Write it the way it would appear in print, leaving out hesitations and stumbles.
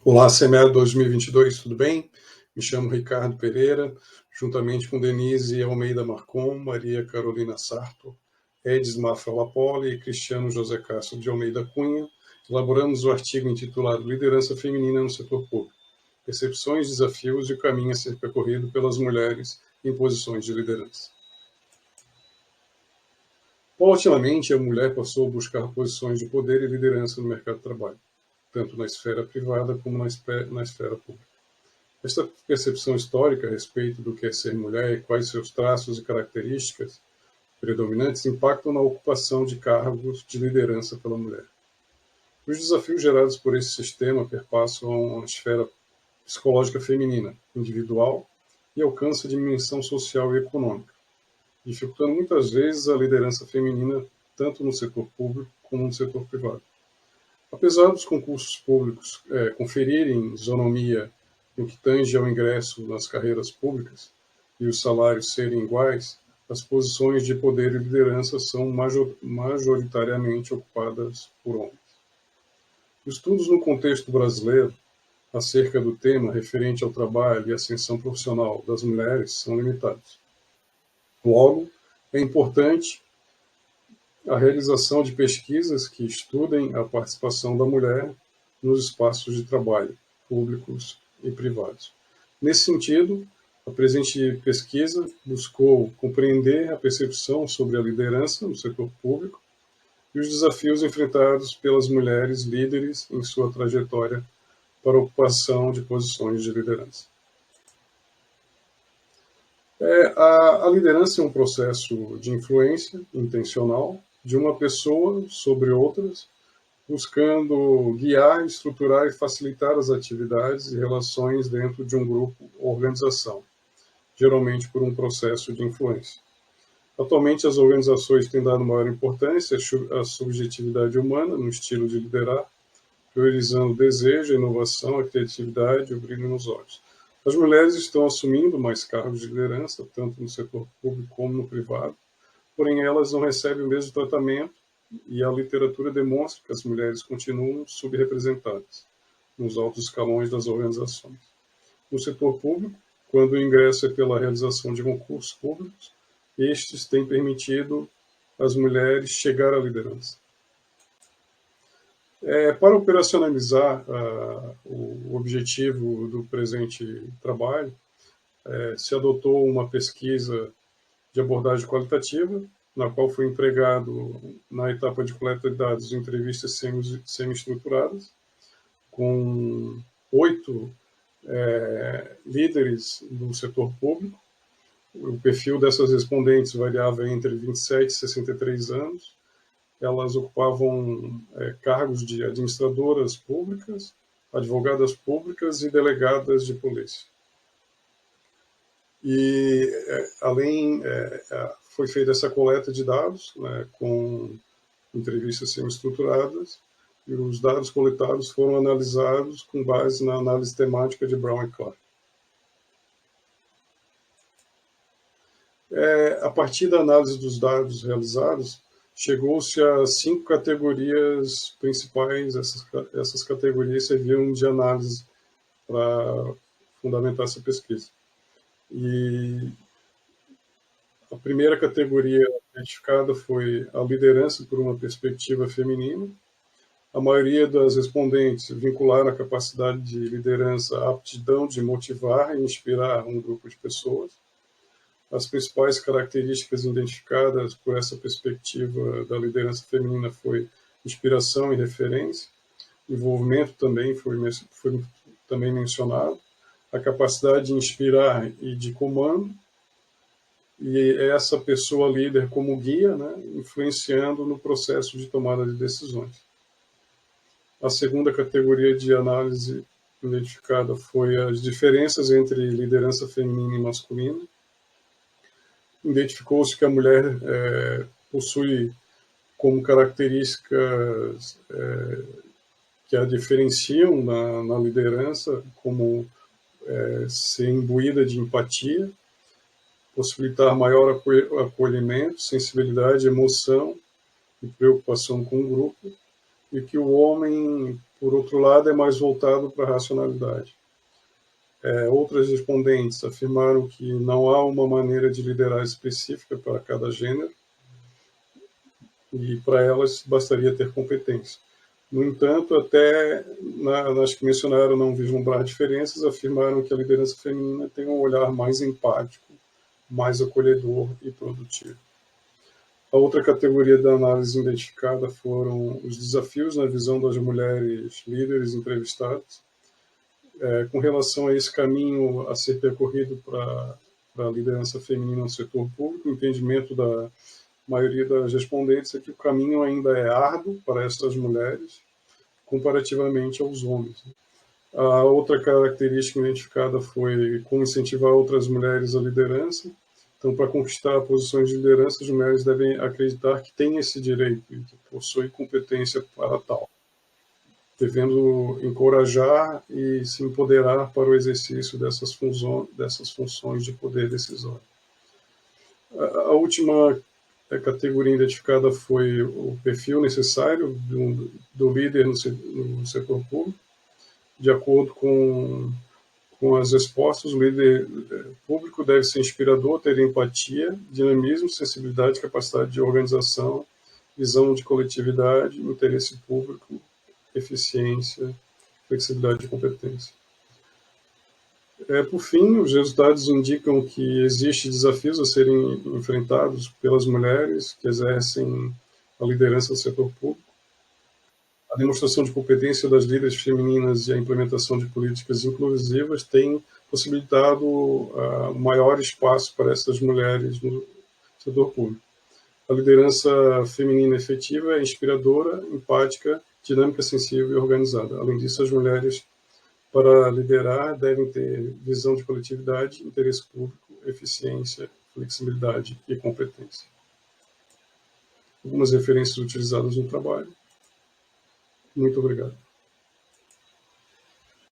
Olá, CME 2022, tudo bem? Me chamo Ricardo Pereira, juntamente com Denise Almeida Marcon, Maria Carolina Sarto, Edis Mafra Lapoli e Cristiano José Castro de Almeida Cunha, elaboramos o artigo intitulado Liderança Feminina no Setor Público, Percepções, Desafios e o Caminho a ser percorrido pelas mulheres em posições de liderança. Paulatinamente, a mulher passou a buscar posições de poder e liderança no mercado de trabalho, tanto na esfera privada como na esfera pública. Esta percepção histórica a respeito do que é ser mulher e quais seus traços e características predominantes impactam na ocupação de cargos de liderança pela mulher. Os desafios gerados por esse sistema perpassam a esfera psicológica feminina, individual, e alcançam a dimensão social e econômica, dificultando muitas vezes a liderança feminina tanto no setor público como no setor privado. Apesar dos concursos públicos conferirem isonomia no que tange ao ingresso nas carreiras públicas e os salários serem iguais, as posições de poder e liderança são majoritariamente ocupadas por homens. Estudos no contexto brasileiro acerca do tema referente ao trabalho e ascensão profissional das mulheres são limitados. Logo, é importante a realização de pesquisas que estudem a participação da mulher nos espaços de trabalho, públicos e privados. Nesse sentido, a presente pesquisa buscou compreender a percepção sobre a liderança no setor público e os desafios enfrentados pelas mulheres líderes em sua trajetória para a ocupação de posições de liderança. A liderança é um processo de influência intencional de uma pessoa sobre outras, buscando guiar, estruturar e facilitar as atividades e relações dentro de um grupo ou organização, geralmente por um processo de influência. Atualmente, as organizações têm dado maior importância à subjetividade humana no estilo de liderar, priorizando o desejo, a inovação, a criatividade e o brilho nos olhos. As mulheres estão assumindo mais cargos de liderança, tanto no setor público como no privado, porém elas não recebem o mesmo tratamento e a literatura demonstra que as mulheres continuam subrepresentadas nos altos escalões das organizações. No setor público, quando o ingresso é pela realização de concursos públicos, estes têm permitido às mulheres chegar à liderança. Para operacionalizar o objetivo do presente trabalho, se adotou uma pesquisa de abordagem qualitativa, na qual foi empregado, na etapa de coleta de dados, entrevistas semi-estruturadas, com 8 líderes do setor público. O perfil dessas respondentes variava entre 27 e 63 anos. Elas ocupavam cargos de administradoras públicas, advogadas públicas e delegadas de polícia. E, foi feita essa coleta de dados, né, com entrevistas semi-estruturadas, e os dados coletados foram analisados com base na análise temática de Brown e Clark. A partir da análise dos dados realizados, chegou-se a 5 categorias principais. Essas categorias serviram de análise para fundamentar essa pesquisa. E a primeira categoria identificada foi a liderança por uma perspectiva feminina. A maioria das respondentes vincularam a capacidade de liderança à aptidão de motivar e inspirar um grupo de pessoas. As principais características identificadas por essa perspectiva da liderança feminina foi inspiração e referência, envolvimento também foi também mencionado, a capacidade de inspirar e de comando, e essa pessoa líder como guia, né, influenciando no processo de tomada de decisões. A segunda categoria de análise identificada foi as diferenças entre liderança feminina e masculina. Identificou-se que a mulher possui como características que a diferenciam na liderança, como ser imbuída de empatia, possibilitar maior acolhimento, sensibilidade, emoção e preocupação com o grupo, e que o homem, por outro lado, é mais voltado para a racionalidade. Outras respondentes afirmaram que não há uma maneira de liderar específica para cada gênero e para elas bastaria ter competência. No entanto, até nas que mencionaram não vislumbrar diferenças, afirmaram que a liderança feminina tem um olhar mais empático, mais acolhedor e produtivo. A outra categoria da análise identificada foram os desafios na visão das mulheres líderes entrevistadas. Com relação a esse caminho a ser percorrido para a liderança feminina no setor público, o entendimento da maioria das respondentes é que o caminho ainda é árduo para essas mulheres, comparativamente aos homens. A outra característica identificada foi como incentivar outras mulheres à liderança. Então, para conquistar posições de liderança, as mulheres devem acreditar que têm esse direito e que possuem competência para tal, devendo encorajar e se empoderar para o exercício dessas funções de poder decisório. A última categoria identificada foi o perfil necessário do líder no setor público. De acordo com as respostas, o líder público deve ser inspirador, ter empatia, dinamismo, sensibilidade, capacidade de organização, visão de coletividade, interesse público, eficiência, flexibilidade e competência. Por fim, os resultados indicam que existem desafios a serem enfrentados pelas mulheres que exercem a liderança do setor público. A demonstração de competência das líderes femininas e a implementação de políticas inclusivas têm possibilitado maior espaço para essas mulheres no setor público. A liderança feminina efetiva é inspiradora, empática, dinâmica, sensível e organizada. Além disso, as mulheres, para liderar, devem ter visão de coletividade, interesse público, eficiência, flexibilidade e competência. Algumas referências utilizadas no trabalho. Muito obrigado.